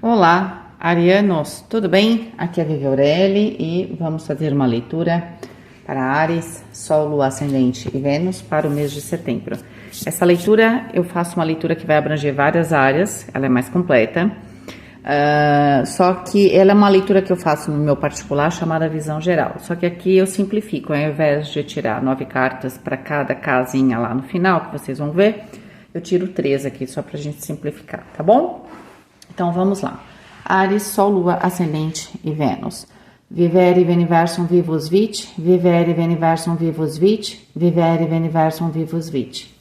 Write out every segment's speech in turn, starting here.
Olá, arianos, tudo bem? Aqui é a Vivi Aureli e vamos fazer uma leitura para Áries, Sol, Lua, Ascendente e Vênus para o mês de setembro. Essa leitura, eu faço uma leitura que vai abranger várias áreas, ela é mais completa, só que ela é uma leitura que eu faço no meu particular chamada Visão Geral. Só que aqui eu simplifico, ao invés de tirar 9 cartas para cada casinha lá no final, que vocês vão ver, eu tiro 3 aqui só para a gente simplificar, tá bom? Então vamos lá. Áries, Sol, Lua, Ascendente e Vênus. Vivere veniversum vivus vit, vivere veniversum vivus vit, vivere veniversum vivus vit.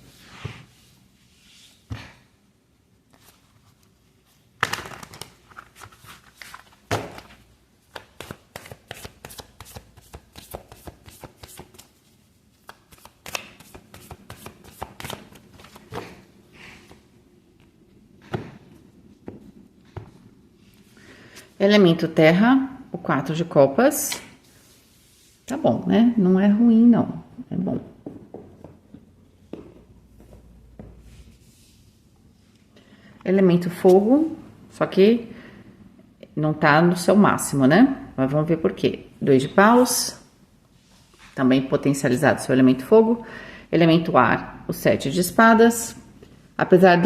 Elemento terra, o 4 de copas. Tá bom, né? Não é ruim, não. É bom. Elemento fogo, só que não tá no seu máximo, né? Mas vamos ver por quê. 2 de paus, também potencializado seu elemento fogo. Elemento ar, o 7 de espadas. Apesar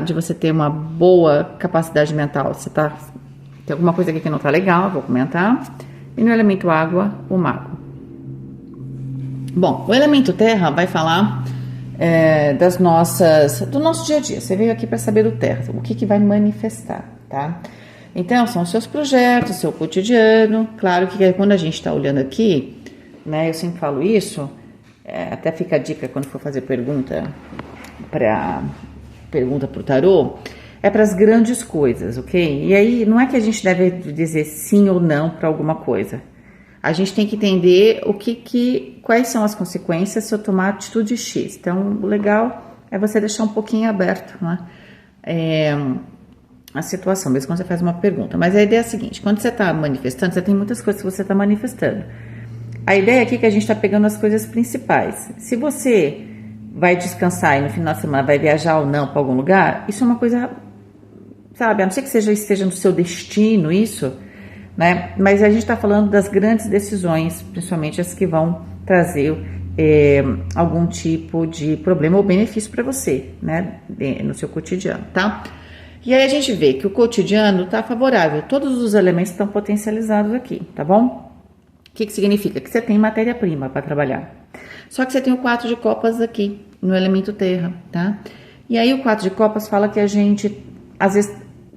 de você ter uma boa capacidade mental, tem alguma coisa aqui que não tá legal, vou comentar. E no elemento água, o mago. Bom, o elemento terra vai falar do nosso dia a dia. Você veio aqui para saber do terra, o que vai manifestar, tá? Então, são os seus projetos, seu cotidiano. Claro que quando a gente tá olhando aqui, né, eu sempre falo isso, até fica a dica quando for fazer pergunta pro tarô, é para as grandes coisas, ok? E aí, não é que a gente deve dizer sim ou não para alguma coisa. A gente tem que entender quais são as consequências se eu tomar atitude X. Então, o legal é você deixar um pouquinho aberto, né? A situação, mesmo quando você faz uma pergunta. Mas a ideia é a seguinte, quando você está manifestando, você tem muitas coisas que você está manifestando. A ideia aqui é que a gente está pegando as coisas principais. Se você vai descansar e no final de semana vai viajar ou não para algum lugar, isso é uma coisa, sabe, a não ser que esteja no seu destino isso, né? Mas a gente está falando das grandes decisões, principalmente as que vão trazer algum tipo de problema ou benefício para você, né? No seu cotidiano, tá? E aí a gente vê que o cotidiano está favorável, todos os elementos estão potencializados aqui, tá bom? O que significa? Que você tem matéria-prima para trabalhar. Só que você tem o 4 de copas aqui, no elemento terra, tá? E aí o 4 de copas fala que a gente, às vezes,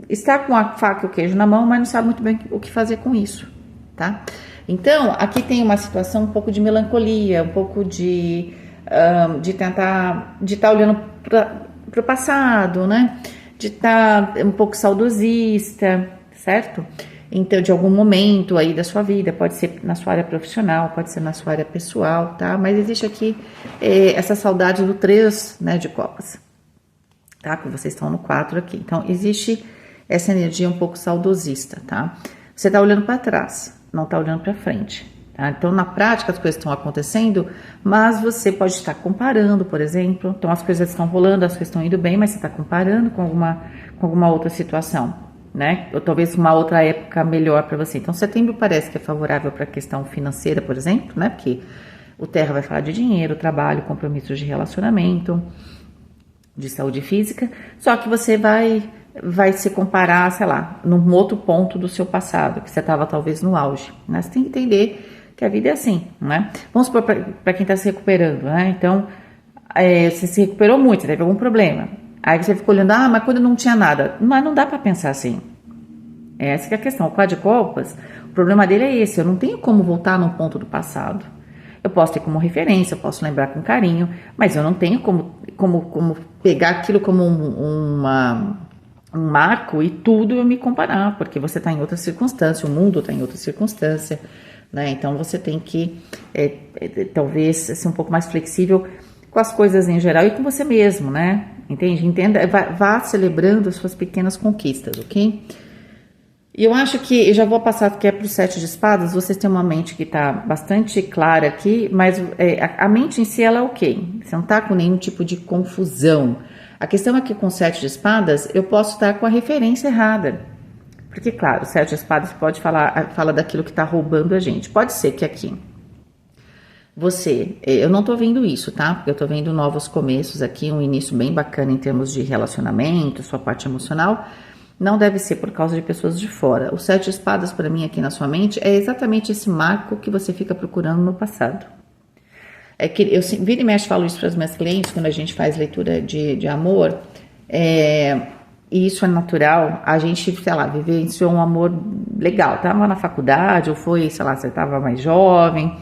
está com a faca e o queijo na mão, mas não sabe muito bem o que fazer com isso, tá? Então, aqui tem uma situação um pouco de melancolia, um pouco de estar olhando para o passado, né? De estar um pouco saudosista, certo? Então, de algum momento aí da sua vida, pode ser na sua área profissional, pode ser na sua área pessoal, tá? Mas existe aqui essa saudade do 3, né, de copas, tá? Que vocês estão no 4 aqui. Então, existe essa energia um pouco saudosista, tá? Você tá olhando para trás, não tá olhando para frente, tá? Então, na prática, as coisas estão acontecendo, mas você pode estar comparando, por exemplo. Então, as coisas estão rolando, as coisas estão indo bem, mas você está comparando com alguma outra situação, né? Ou talvez uma outra época melhor para você. Então, setembro parece que é favorável para a questão financeira, por exemplo, né? Porque o terra vai falar de dinheiro, trabalho, compromissos de relacionamento, de saúde física. Só que você vai se comparar, sei lá, num outro ponto do seu passado, que você estava talvez no auge, né? Você tem que entender que a vida é assim, né? Vamos supor para quem está se recuperando, né? Então, você se recuperou muito, você teve algum problema. Aí você fica olhando, mas quando não tinha nada. Mas não dá para pensar assim. Essa que é a questão. O 4 de copas, o problema dele é esse. Eu não tenho como voltar num ponto do passado. Eu posso ter como referência, eu posso lembrar com carinho, mas eu não tenho como pegar aquilo como um marco e tudo eu me comparar, porque você está em outra circunstância, o mundo está em outra circunstância, né? Então você tem que talvez ser um pouco mais flexível com as coisas em geral e com você mesmo, né? Entenda, vá celebrando as suas pequenas conquistas, ok? E eu acho que, eu já vou passar que é para o 7 de espadas, vocês têm uma mente que está bastante clara aqui, mas a mente em si, ela é ok. Você não está com nenhum tipo de confusão. A questão é que com 7 de espadas, eu posso estar com a referência errada. Porque, claro, o 7 de espadas pode fala daquilo que tá roubando a gente. Pode ser que aqui eu não tô vendo isso, tá? Porque eu tô vendo novos começos aqui, um início bem bacana em termos de relacionamento, sua parte emocional. Não deve ser por causa de pessoas de fora. O 7 de espadas, para mim, aqui na sua mente, é exatamente esse marco que você fica procurando no passado. É que eu vira e mexe falo isso para as minhas clientes, quando a gente faz leitura de amor, e isso é natural, a gente, sei lá, vivenciou um amor legal, tava na faculdade, ou foi, sei lá, você tava mais jovem,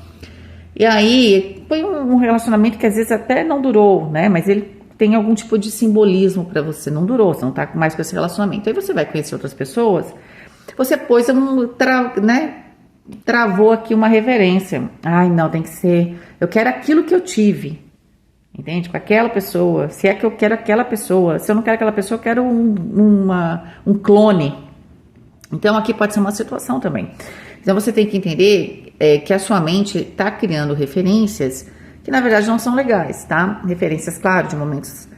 e aí foi um relacionamento que às vezes até não durou, né, mas ele tem algum tipo de simbolismo para você, não durou, você não tá mais com esse relacionamento, aí você vai conhecer outras pessoas, você pôs travou aqui uma reverência, ai não, tem que ser, eu quero aquilo que eu tive, entende? Com aquela pessoa, se é que eu quero aquela pessoa, se eu não quero aquela pessoa, eu quero um clone. Então aqui pode ser uma situação também. Então você tem que entender que a sua mente está criando referências que na verdade não são legais, tá? Referências, claro, de momentos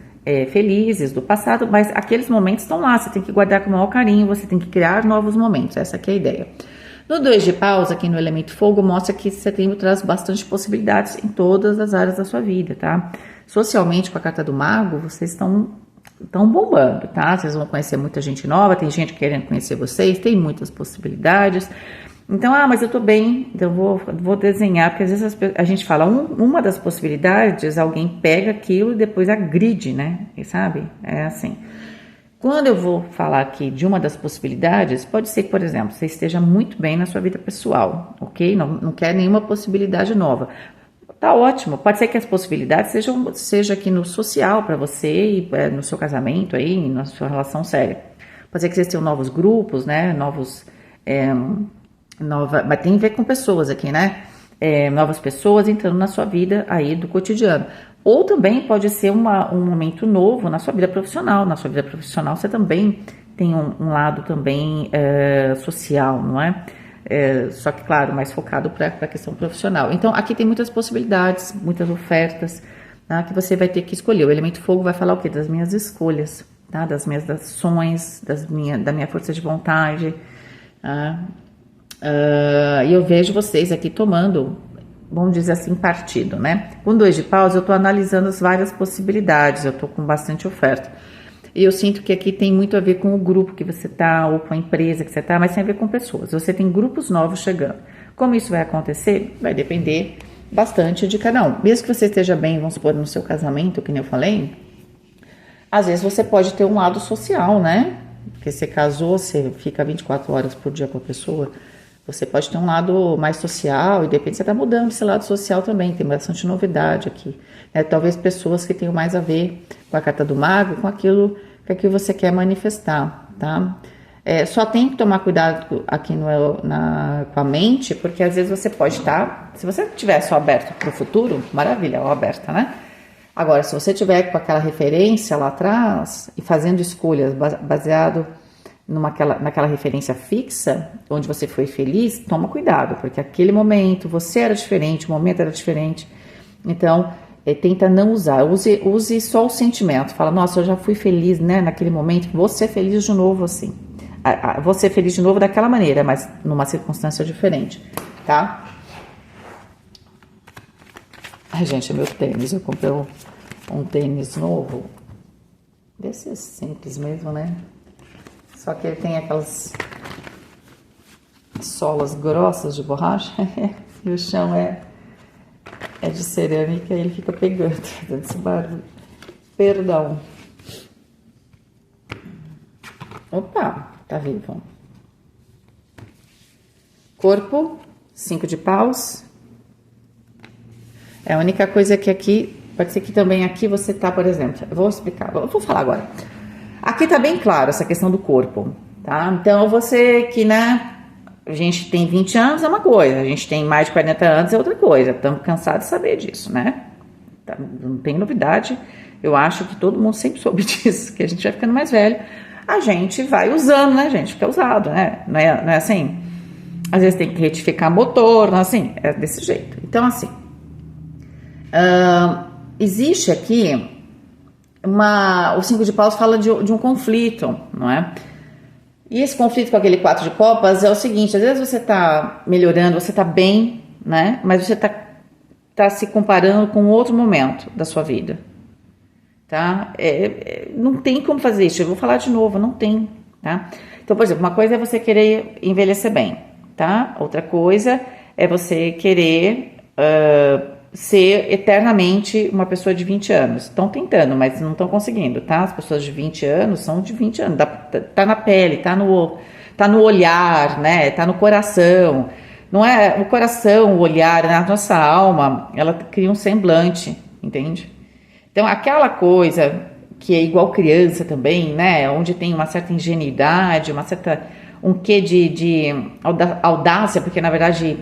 felizes do passado, mas aqueles momentos estão lá, você tem que guardar com o maior carinho, você tem que criar novos momentos, essa aqui é a ideia. No 2 de paus, aqui no elemento fogo, mostra que setembro traz bastante possibilidades em todas as áreas da sua vida, tá? Socialmente, com a carta do mago, vocês estão bombando, tá? Vocês vão conhecer muita gente nova, tem gente querendo conhecer vocês, tem muitas possibilidades. Então, mas eu tô bem, então vou desenhar, porque às vezes a gente fala, uma das possibilidades, alguém pega aquilo e depois agride, né? E sabe? É assim. Quando eu vou falar aqui de uma das possibilidades, pode ser que, por exemplo, você esteja muito bem na sua vida pessoal, ok? Não quer nenhuma possibilidade nova. Tá ótimo, pode ser que as possibilidades seja aqui no social para você, e no seu casamento aí, na sua relação séria. Pode ser que vocês tenham novos grupos, né? Mas tem a ver com pessoas aqui, né? Novas pessoas entrando na sua vida aí do cotidiano. Ou também pode ser um momento novo na sua vida profissional. Na sua vida profissional você também tem um lado também social, não é? Só que, claro, mais focado para a questão profissional. Então, aqui tem muitas possibilidades, muitas ofertas, tá, que você vai ter que escolher. O elemento fogo vai falar o quê? Das minhas escolhas, tá? Das minhas ações, da minha força de vontade. Tá? E eu vejo vocês aqui tomando, vamos dizer assim, partido, né? Com 2 de paus, eu tô analisando as várias possibilidades, eu tô com bastante oferta. E eu sinto que aqui tem muito a ver com o grupo que você tá, ou com a empresa que você tá, mas tem a ver com pessoas. Você tem grupos novos chegando. Como isso vai acontecer? Vai depender bastante de cada um. Mesmo que você esteja bem, vamos supor, no seu casamento, que nem eu falei, às vezes você pode ter um lado social, né? Porque você casou, você fica 24 horas por dia com a pessoa, você pode ter um lado mais social e de repente você está mudando esse lado social também, tem bastante novidade aqui. Talvez pessoas que tenham mais a ver com a carta do mago, com aquilo que você quer manifestar, tá? Só tem que tomar cuidado aqui com a mente, porque às vezes você pode estar, se você tiver só aberto para o futuro, maravilha, ó, aberta, né? Agora, se você tiver com aquela referência lá atrás e fazendo escolhas baseado naquela referência fixa, onde você foi feliz, toma cuidado, porque aquele momento você era diferente, o momento era diferente. Então, tenta não usar, use só o sentimento. Fala, nossa, eu já fui feliz, né, naquele momento, vou ser feliz de novo assim. Vou ser feliz de novo daquela maneira, mas numa circunstância diferente, tá? Ai, gente, é meu tênis, eu comprei um tênis novo, desses simples mesmo, né? Só que ele tem aquelas solas grossas de borracha e o chão é de cerâmica e ele fica pegando esse barulho. Perdão. Opa, tá vivo. Corpo, 5 de paus. A única coisa que aqui, pode ser que também aqui você tá, por exemplo, eu vou explicar, eu vou falar agora. Aqui tá bem claro essa questão do corpo, tá? Então, você que, né, a gente tem 20 anos é uma coisa, a gente tem mais de 40 anos é outra coisa. Estamos cansados de saber disso, né? Tá, não tem novidade, eu acho que todo mundo sempre soube disso, que a gente vai ficando mais velho, a gente vai usando, né, gente? Fica usado, né? Não é assim? Às vezes tem que retificar motor, não é assim? É desse jeito. Então, assim, existe aqui o 5 de paus fala de um conflito, não é? E esse conflito com aquele 4 de copas é o seguinte, às vezes você tá melhorando, você tá bem, né? Mas você tá se comparando com outro momento da sua vida, tá? Não tem como fazer isso, eu vou falar de novo, não tem, tá? Então, por exemplo, uma coisa é você querer envelhecer bem, tá? Outra coisa é você querer ser eternamente uma pessoa de 20 anos. Estão tentando, mas não estão conseguindo, tá? As pessoas de 20 anos são de 20 anos, tá na pele, tá no olhar, né? Tá no coração. Não é o coração, o olhar, né? A nossa alma, ela cria um semblante, entende? Então, aquela coisa que é igual criança também, né? Onde tem uma certa ingenuidade, um quê de audácia, porque na verdade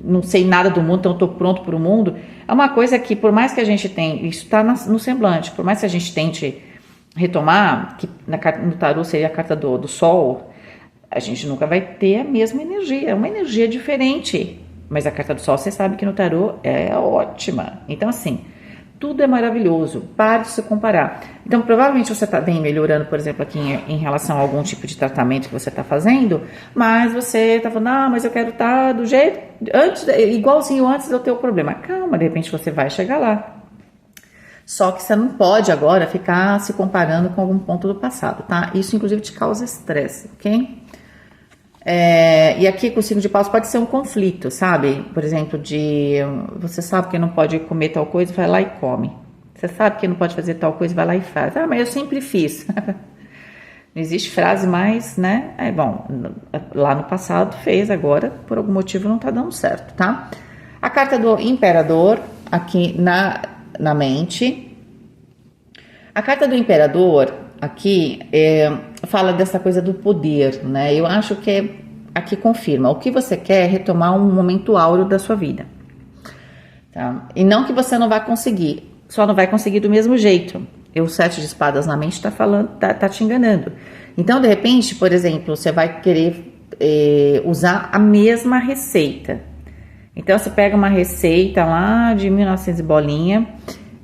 não sei nada do mundo, então estou pronto para o mundo. É uma coisa que, por mais que a gente tenha, isso está no semblante, por mais que a gente tente retomar, que no tarô seria a carta do sol, a gente nunca vai ter a mesma energia, é uma energia diferente. Mas a carta do sol, você sabe que no tarô é ótima. Então, assim, tudo é maravilhoso, pare de se comparar. Então, provavelmente você vem melhorando, por exemplo, aqui em relação a algum tipo de tratamento que você está fazendo, mas você está falando, mas eu quero estar do jeito, igualzinho antes do teu problema. Calma, de repente você vai chegar lá. Só que você não pode agora ficar se comparando com algum ponto do passado, tá? Isso, inclusive, te causa estresse, ok? E aqui com o signo de paus pode ser um conflito, sabe? Por exemplo, você sabe que não pode comer tal coisa, vai lá e come. Você sabe que não pode fazer tal coisa, vai lá e faz. Mas eu sempre fiz. Não existe frase mais, né? Bom, lá no passado fez, agora por algum motivo não tá dando certo, tá? A carta do imperador aqui na mente. A carta do imperador aqui fala dessa coisa do poder, né? Eu acho que aqui confirma. O que você quer é retomar um momento áureo da sua vida, tá? E não que você não vai conseguir, só não vai conseguir do mesmo jeito. O 7 de espadas na mente tá falando, tá te enganando. Então, de repente, por exemplo, você vai querer usar a mesma receita. Então, você pega uma receita lá de 1900 e bolinha,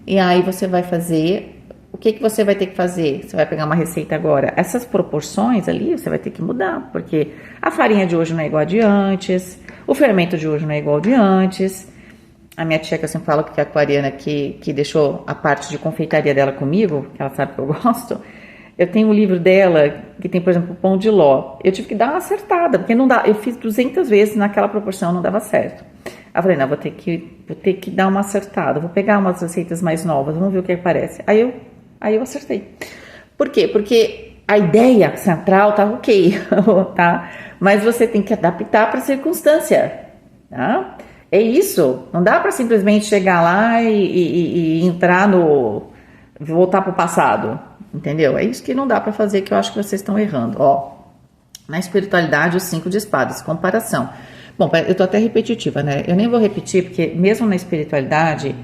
e aí você vai fazer. O que você vai ter que fazer? Você vai pegar uma receita agora. Essas proporções ali, você vai ter que mudar, porque a farinha de hoje não é igual a de antes, o fermento de hoje não é igual ao de antes. A minha tia, que eu sempre falo que é aquariana, que deixou a parte de confeitaria dela comigo, que ela sabe que eu gosto, eu tenho um livro dela, que tem, por exemplo, o pão de ló. Eu tive que dar uma acertada, porque não dá. Eu fiz 200 vezes naquela proporção, não dava certo. Eu falei, não, vou ter que dar uma acertada, vou pegar umas receitas mais novas, vamos ver o que aparece. Aí eu acertei. Por quê? Porque a ideia central tá ok, tá? Mas você tem que adaptar para a circunstância, tá? É isso. Não dá para simplesmente chegar lá e entrar voltar para o passado, entendeu? É isso que não dá para fazer, que eu acho que vocês estão errando. Na espiritualidade, o 5 de espadas, comparação. Bom, eu tô até repetitiva, né? Eu nem vou repetir, porque mesmo na espiritualidade,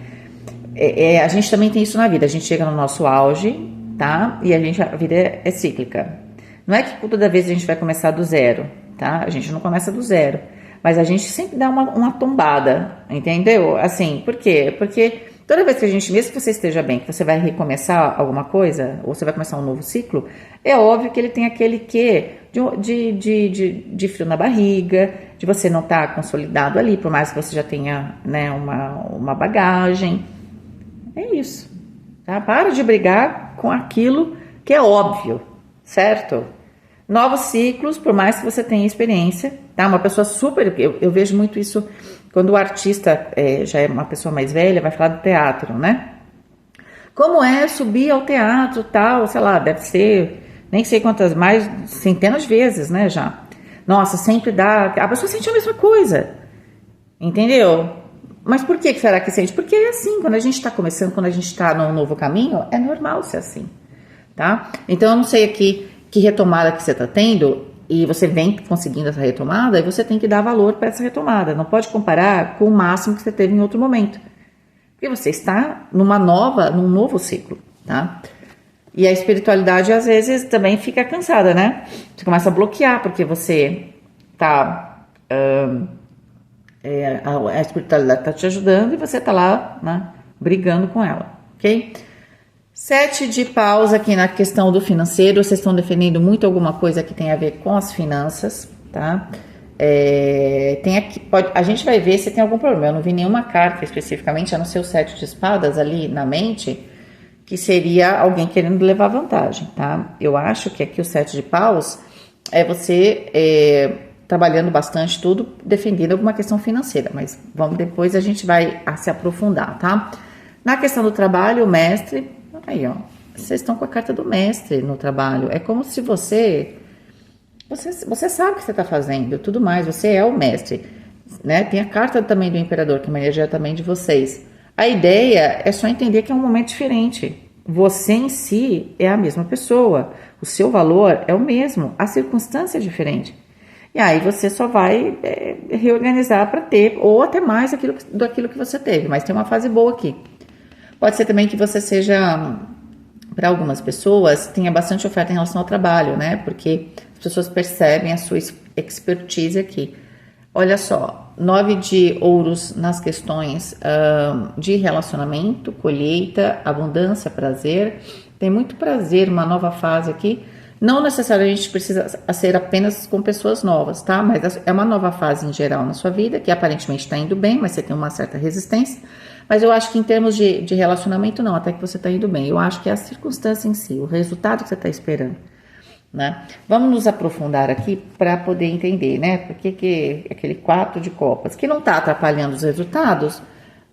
a gente também tem isso na vida. A gente chega no nosso auge, tá? E a vida é cíclica. Não é que toda vez a gente vai começar do zero, tá? A gente não começa do zero. Mas a gente sempre dá uma tombada, entendeu? Assim, por quê? Porque toda vez que a gente, mesmo que você esteja bem, que você vai recomeçar alguma coisa, ou você vai começar um novo ciclo, é óbvio que ele tem aquele quê de frio na barriga, de você não estar consolidado ali, por mais que você já tenha, né, uma bagagem. É isso, tá? Para de brigar com aquilo que é óbvio, certo? Novos ciclos, por mais que você tenha experiência, tá? Uma pessoa super... Eu vejo muito isso quando o artista já é uma pessoa mais velha, vai falar do teatro, né? Como é subir ao teatro, tal, sei lá, deve ser, nem sei quantas, mais, centenas de vezes, né, já. Nossa, sempre dá... A pessoa sente a mesma coisa, entendeu? Mas por que será que sente? Porque é assim, quando a gente está começando, quando a gente está num novo caminho, é normal ser assim, tá? Então, eu não sei aqui que retomada que você está tendo, e você vem conseguindo essa retomada, e você tem que dar valor para essa retomada. Não pode comparar com o máximo que você teve em outro momento. Porque você está num novo ciclo, tá? E a espiritualidade, às vezes, também fica cansada, né? Você começa a bloquear, porque você tá... a espiritualidade está te ajudando e você está lá, né, brigando com ela, ok? Sete de paus aqui na questão do financeiro, vocês estão defendendo muito alguma coisa que tem a ver com as finanças, tá? Tem aqui, a gente vai ver se tem algum problema. Eu não vi nenhuma carta especificamente, a não ser o sete de espadas ali na mente, que seria alguém querendo levar vantagem, tá? Eu acho que aqui o sete de paus é você trabalhando bastante tudo, defendendo alguma questão financeira, mas vamos depois a gente vai se aprofundar, tá? Na questão do trabalho, o mestre, aí ó, vocês estão com a carta do mestre no trabalho, é como se você sabe o que você está fazendo, tudo mais, você é o mestre, né? Tem a carta também do imperador, que é uma energia também de vocês. A ideia é só entender que é um momento diferente. Você em si é a mesma pessoa, o seu valor é o mesmo, a circunstância é diferente. E aí você só vai reorganizar para ter, ou até mais daquilo que você teve, mas tem uma fase boa aqui. Pode ser também que você seja, para algumas pessoas, tenha bastante oferta em relação ao trabalho, né? Porque as pessoas percebem a sua expertise aqui. Olha só, 9 de ouros nas questões de relacionamento, colheita, abundância, prazer. Tem muito prazer, uma nova fase aqui. Não necessariamente precisa ser apenas com pessoas novas, tá? Mas é uma nova fase em geral na sua vida, que aparentemente está indo bem, mas você tem uma certa resistência. Mas eu acho que em termos de relacionamento, não, até que você está indo bem. Eu acho que é a circunstância em si, o resultado que você está esperando, né? Vamos nos aprofundar aqui para poder entender, né? Por que aquele 4 de copas, que não está atrapalhando os resultados,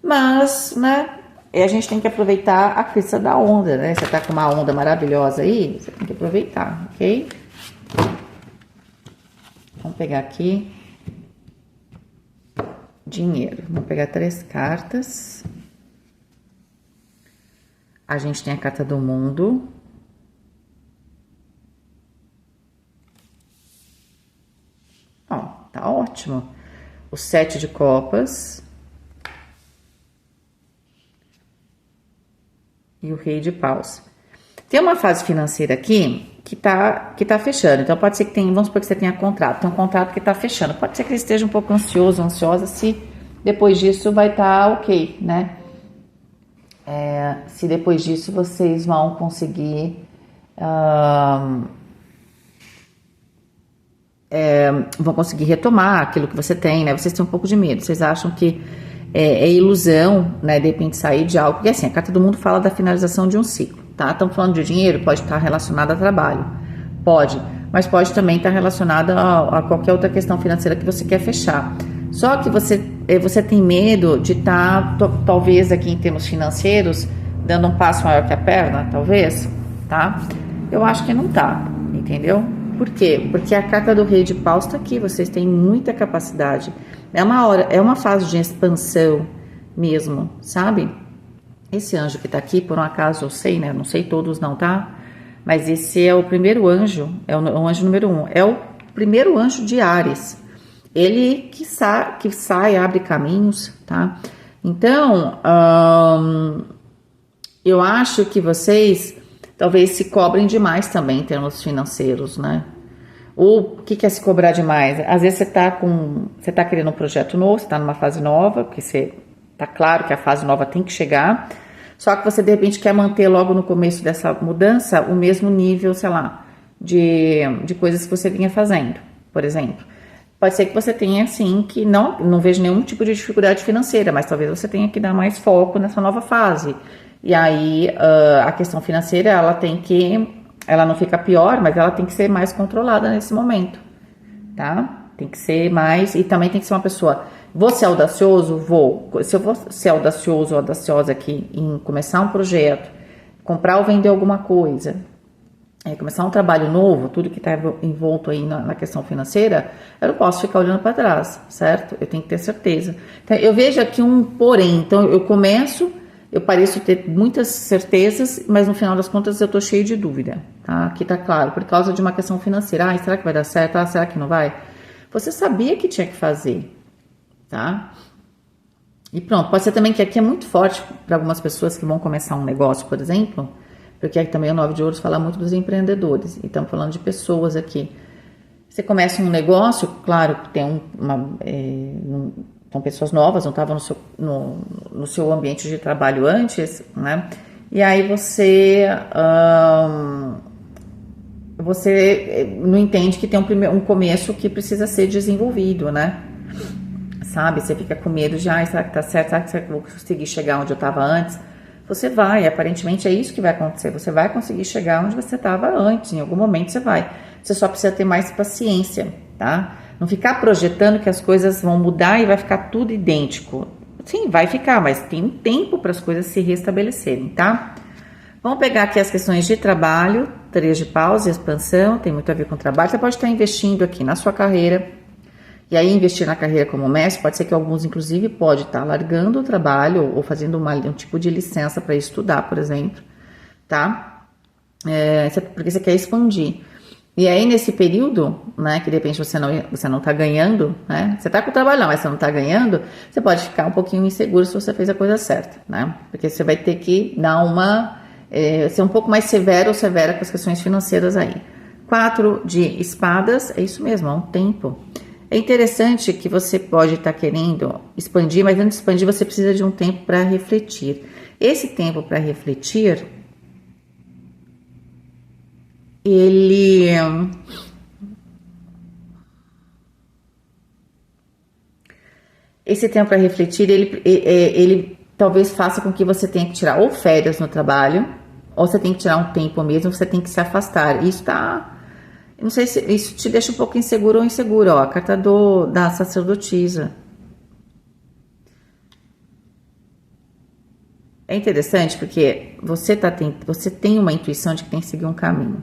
mas, né? E a gente tem que aproveitar a crista da onda, né? Você tá com uma onda maravilhosa aí, você tem que aproveitar, ok? Vamos pegar aqui. Dinheiro. Vamos pegar 3 cartas. A gente tem a carta do mundo. Ó, tá ótimo. O 7 de copas. E o rei de paus. Tem uma fase financeira aqui que tá fechando. Então, pode ser que tenha, vamos supor que você tenha contrato. Tem um contrato que tá fechando. Pode ser que ele esteja um pouco ansiosa, se depois disso vai estar ok, né? Se depois disso vocês vão conseguir... vão conseguir retomar aquilo que você tem, né? Vocês têm um pouco de medo. Vocês acham que é ilusão, né, de repente sair de algo, porque assim, a carta do mundo fala da finalização de um ciclo, tá? Estamos falando de dinheiro, pode estar relacionado a trabalho, pode, mas pode também estar relacionado a qualquer outra questão financeira que você quer fechar. Só que você tem medo de estar, talvez aqui em termos financeiros, dando um passo maior que a perna, talvez, tá? Eu acho que não tá, entendeu? Por quê? Porque a carta do rei de paus está aqui, vocês têm muita capacidade. É uma fase de expansão mesmo, sabe? Esse anjo que tá aqui, por um acaso eu sei, né? Não sei todos não, tá? Mas esse é o primeiro anjo, é o anjo número 1. É o primeiro anjo de Áries. Ele que sai, abre caminhos, tá? Então, eu acho que vocês talvez se cobrem demais também em termos financeiros, né? Ou o que é se cobrar demais? Às vezes você tá querendo um projeto novo, você tá numa fase nova, porque tá claro que a fase nova tem que chegar, só que você de repente quer manter logo no começo dessa mudança o mesmo nível, sei lá, de coisas que você vinha fazendo, por exemplo. Pode ser que você tenha, assim, que não vejo nenhum tipo de dificuldade financeira, mas talvez você tenha que dar mais foco nessa nova fase. E aí, a questão financeira, ela não fica pior, mas ela tem que ser mais controlada nesse momento, tá? Tem que ser mais, e também tem que ser uma pessoa, vou ser audacioso? Vou. Se eu vou ser audacioso ou audaciosa aqui em começar um projeto, comprar ou vender alguma coisa, começar um trabalho novo, tudo que está envolto aí na questão financeira, eu não posso ficar olhando para trás, certo? Eu tenho que ter certeza. Então, eu vejo aqui um porém, então eu pareço ter muitas certezas, mas no final das contas eu tô cheio de dúvida, tá? Aqui tá claro, por causa de uma questão financeira. Será que vai dar certo? Será que não vai? Você sabia que tinha que fazer, tá? E pronto, pode ser também que aqui é muito forte para algumas pessoas que vão começar um negócio, por exemplo, porque aqui também o 9 de ouros fala muito dos empreendedores, e estamos falando de pessoas aqui. Você começa um negócio, claro que tem são pessoas novas, não estavam no seu ambiente de trabalho antes, né? e aí você não entende que tem um começo que precisa ser desenvolvido, né? Sabe? Você fica com medo de, será que tá certo? Será que eu vou conseguir chegar onde eu estava antes? Você vai, aparentemente é isso que vai acontecer. Você vai conseguir chegar onde você estava antes, em algum momento você vai. Você só precisa ter mais paciência, tá? Não ficar projetando que as coisas vão mudar e vai ficar tudo idêntico. Sim, vai ficar, mas tem um tempo para as coisas se restabelecerem, tá? Vamos pegar aqui as questões de trabalho, 3 de paus e expansão, tem muito a ver com trabalho. Você pode estar investindo aqui na sua carreira, e aí investir na carreira como mestre, pode ser que alguns, inclusive, pode estar largando o trabalho ou fazendo um tipo de licença para estudar, por exemplo, tá? Porque você quer expandir. E aí, nesse período, né, que de repente você não tá ganhando, né? Você tá com o trabalho, mas você não tá ganhando, você pode ficar um pouquinho inseguro se você fez a coisa certa, né? Porque você vai ter que dar ser um pouco mais severo ou severa com as questões financeiras aí. 4 de espadas, é isso mesmo, é um tempo. É interessante que você pode estar querendo expandir, mas antes de expandir você precisa de um tempo para refletir. Esse tempo para refletir, esse tempo para refletir, ele talvez faça com que você tenha que tirar ou férias no trabalho, ou você tem que tirar um tempo mesmo, você tem que se afastar. Isso tá... Não sei se isso te deixa um pouco inseguro ou inseguro, ó. A carta da sacerdotisa. É interessante porque você tem uma intuição de que tem que seguir um caminho.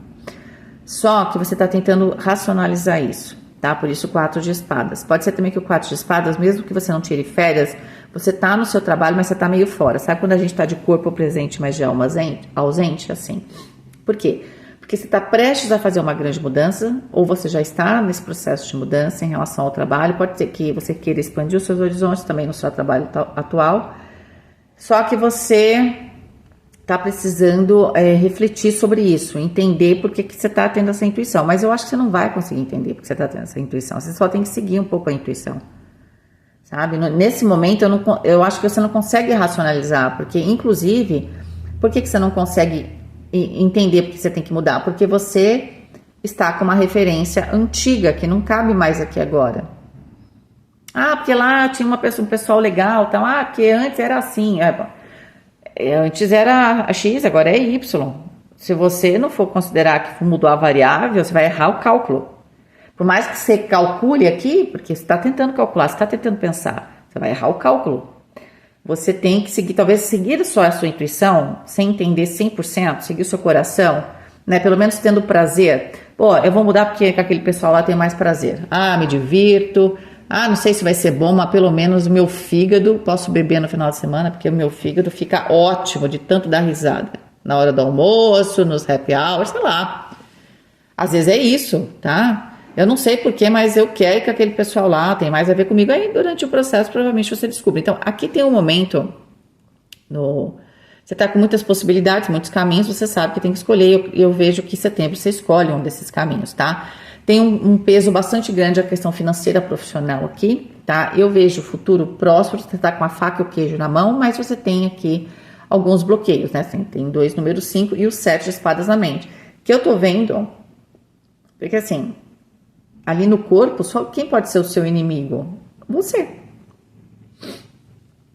Só que você está tentando racionalizar isso, tá? Por isso 4 de espadas. Pode ser também que o 4 de espadas, mesmo que você não tire férias, você tá no seu trabalho, mas você tá meio fora. Sabe quando a gente tá de corpo presente, mas de alma ausente? Assim. Por quê? Porque você está prestes a fazer uma grande mudança, ou você já está nesse processo de mudança em relação ao trabalho. Pode ser que você queira expandir os seus horizontes também no seu trabalho atual. Só que você está precisando refletir sobre isso, entender por que você está tendo essa intuição. Mas eu acho que você não vai conseguir entender por que você está tendo essa intuição. Você só tem que seguir um pouco a intuição. Sabe? Nesse momento, eu acho que você não consegue racionalizar. Porque, inclusive, por que você não consegue entender porque você tem que mudar? Porque você está com uma referência antiga que não cabe mais aqui agora. Porque lá tinha um pessoal legal, tal. Porque antes era assim. Antes era a X, agora é Y. Se você não for considerar que mudou a variável, você vai errar o cálculo. Por mais que você calcule aqui, porque você está tentando calcular, você está tentando pensar, você vai errar o cálculo. Você tem que talvez seguir só a sua intuição, sem entender 100%, seguir o seu coração, né? Pelo menos tendo prazer. Eu vou mudar porque com aquele pessoal lá tem mais prazer. Me divirto. Não sei se vai ser bom, mas pelo menos o meu fígado, posso beber no final de semana, porque o meu fígado fica ótimo de tanto dar risada. Na hora do almoço, nos happy hours, sei lá. Às vezes é isso, tá? Eu não sei porquê, mas eu quero que aquele pessoal lá tem mais a ver comigo. Aí durante o processo provavelmente você descobre. Então aqui tem um momento, você está com muitas possibilidades, muitos caminhos, você sabe que tem que escolher. Eu vejo que em setembro você escolhe um desses caminhos, tá? Tem um peso bastante grande a questão financeira profissional aqui, tá? Eu vejo o futuro próspero, você está com a faca e o queijo na mão, mas você tem aqui alguns bloqueios, né? Tem 2 números 5 e o 7 de espadas na mente. Que eu tô vendo, porque assim, ali no corpo, só quem pode ser o seu inimigo? Você.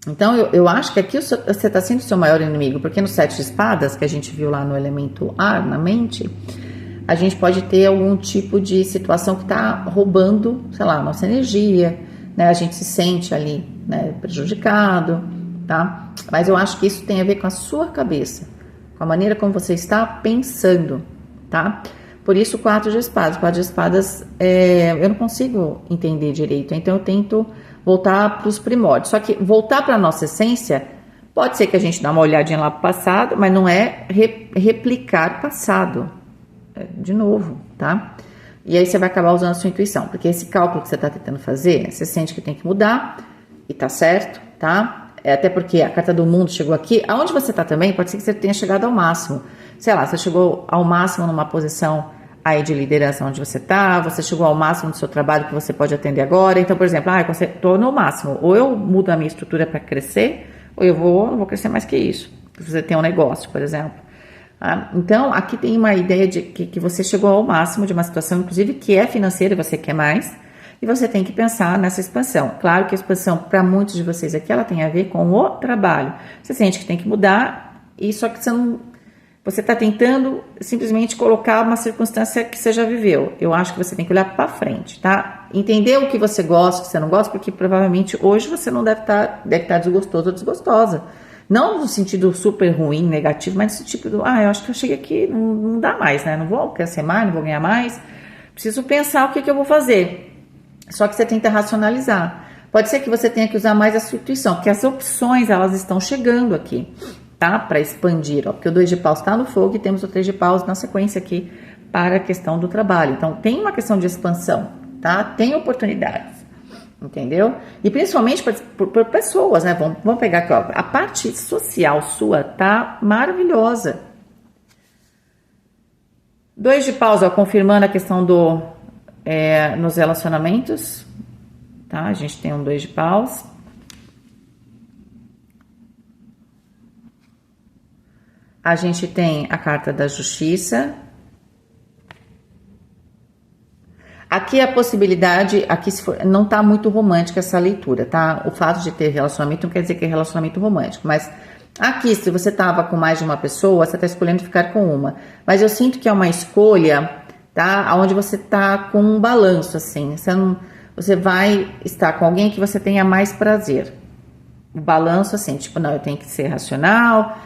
Então, eu acho que aqui você está sendo o seu maior inimigo, porque no 7 de espadas, que a gente viu lá no elemento ar, na mente, a gente pode ter algum tipo de situação que está roubando, sei lá, a nossa energia, né? A gente se sente ali, né, prejudicado, tá? Mas eu acho que isso tem a ver com a sua cabeça, com a maneira como você está pensando, tá? Por isso, 4 de espadas. 4 de espadas, eu não consigo entender direito, então eu tento voltar para os primórdios. Só que voltar para a nossa essência, pode ser que a gente dê uma olhadinha lá para o passado, mas não é replicar passado. De novo, tá? E aí você vai acabar usando a sua intuição, porque esse cálculo que você está tentando fazer, você sente que tem que mudar, e tá certo, tá? Até porque a carta do mundo chegou aqui, aonde você está também, pode ser que você tenha chegado ao máximo. Sei lá, você chegou ao máximo numa posição aí de liderança onde você está, você chegou ao máximo do seu trabalho que você pode atender agora. Então, por exemplo, eu estou no máximo, ou eu mudo a minha estrutura para crescer, ou não vou crescer mais que isso. Se você tem um negócio, por exemplo. Então, aqui tem uma ideia de que você chegou ao máximo de uma situação, inclusive, que é financeira, você quer mais, e você tem que pensar nessa expansão. Claro que a expansão, para muitos de vocês aqui, ela tem a ver com o trabalho. Você sente que tem que mudar, e só que você está tentando simplesmente colocar uma circunstância que você já viveu. Eu acho que você tem que olhar para frente, tá? Entender o que você gosta, o que você não gosta, porque provavelmente hoje você não deve estar desgostoso ou desgostosa. Não no sentido super ruim, negativo, mas no sentido eu acho que eu cheguei aqui, não dá mais, né? Não vou crescer mais, não vou ganhar mais. Preciso pensar o que eu vou fazer. Só que você tenta racionalizar. Pode ser que você tenha que usar mais a sua intuição, porque as opções, elas estão chegando aqui, tá? Para expandir, ó. Porque o 2 de paus está no fogo e temos o 3 de paus na sequência aqui para a questão do trabalho. Então, tem uma questão de expansão, tá? Tem oportunidades. Entendeu? E principalmente por pessoas, né? Vamos pegar aqui, ó. A parte social sua tá maravilhosa. 2 de paus, ó, confirmando a questão nos relacionamentos, tá? A gente tem um 2 de paus. A gente tem a carta da justiça. Aqui a possibilidade, não tá muito romântica essa leitura, tá? O fato de ter relacionamento não quer dizer que é relacionamento romântico, mas aqui, se você tava com mais de uma pessoa, você tá escolhendo ficar com uma. Mas eu sinto que é uma escolha, tá? Onde você tá com um balanço, assim. Você vai estar com alguém que você tenha mais prazer. O balanço, assim, tipo, não, eu tenho que ser racional,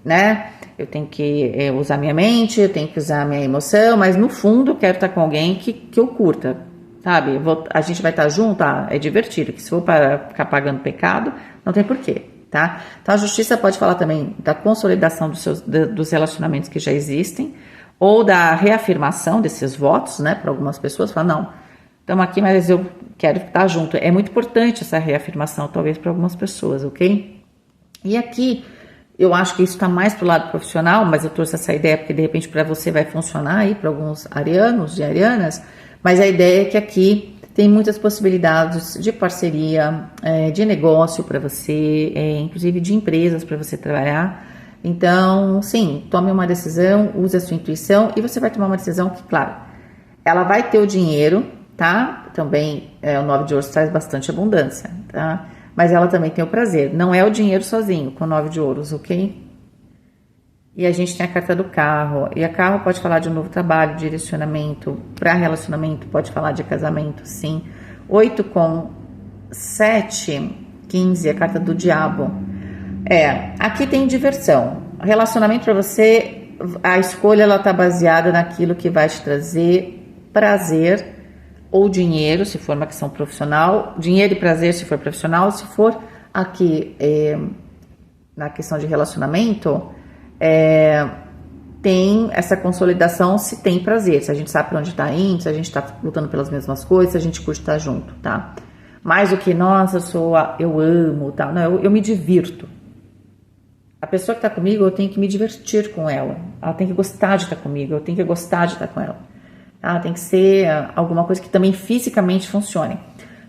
né? Eu tenho que usar minha mente, eu tenho que usar minha emoção, mas no fundo eu quero estar com alguém que eu curta, sabe? A gente vai estar junto, é divertido, que se for para ficar pagando pecado, não tem porquê, tá? Então a justiça pode falar também da consolidação dos relacionamentos que já existem, ou da reafirmação desses votos, né? Para algumas pessoas, falar, não, estamos aqui, mas eu quero estar junto. É muito importante essa reafirmação, talvez, para algumas pessoas, ok? E aqui, eu acho que isso está mais pro lado profissional, mas eu trouxe essa ideia porque, de repente, para você vai funcionar aí, para alguns arianos e arianas, mas a ideia é que aqui tem muitas possibilidades de parceria, de negócio para você, inclusive de empresas para você trabalhar. Então, sim, tome uma decisão, use a sua intuição e você vai tomar uma decisão que, claro, ela vai ter o dinheiro, tá? Também o 9 de ouros traz bastante abundância, tá? Mas ela também tem o prazer. Não é o dinheiro sozinho com 9 de ouros, ok? E a gente tem a carta do carro. E a carro pode falar de um novo trabalho, direcionamento para relacionamento, pode falar de casamento, sim. 8 com 7, 15, a carta do diabo. Aqui tem diversão. Relacionamento para você, a escolha ela tá baseada naquilo que vai te trazer prazer ou dinheiro, se for uma questão profissional, dinheiro e prazer se for profissional, se for aqui na questão de relacionamento, tem essa consolidação se tem prazer, se a gente sabe para onde está indo, se a gente está lutando pelas mesmas coisas, se a gente curte estar junto, tá? Mais do que, nossa, eu amo, tá? Não, eu me divirto. A pessoa que está comigo, eu tenho que me divertir com ela, ela tem que gostar de estar comigo, eu tenho que gostar de estar com ela. Tem que ser alguma coisa que também fisicamente funcione.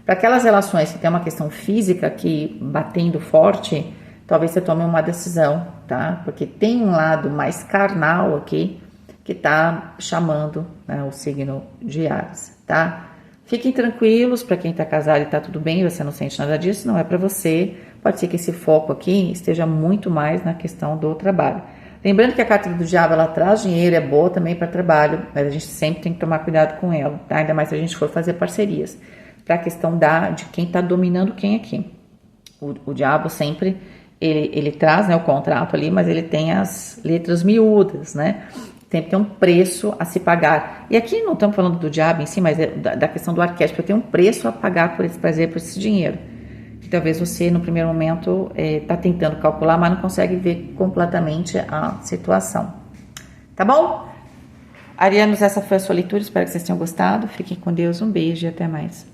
Para aquelas relações que tem uma questão física que batendo forte, talvez você tome uma decisão, tá? Porque tem um lado mais carnal aqui que tá chamando, né, o signo de Áries, tá? Fiquem tranquilos, para quem tá casado e tá tudo bem, você não sente nada disso, não é para você. Pode ser que esse foco aqui esteja muito mais na questão do trabalho. Lembrando que a carta do diabo, ela traz dinheiro, é boa também para trabalho, mas a gente sempre tem que tomar cuidado com ela, tá? Ainda mais se a gente for fazer parcerias. Para a questão de quem está dominando quem aqui. O diabo sempre, ele traz, né, o contrato ali, mas ele tem as letras miúdas, né? Sempre tem um preço a se pagar. E aqui não estamos falando do diabo em si, mas da questão do arquétipo. Tem um preço a pagar por esse prazer, por esse dinheiro. Talvez você, no primeiro momento, está tentando calcular, mas não consegue ver completamente a situação. Tá bom? Arianos, essa foi a sua leitura. Espero que vocês tenham gostado. Fiquem com Deus. Um beijo e até mais.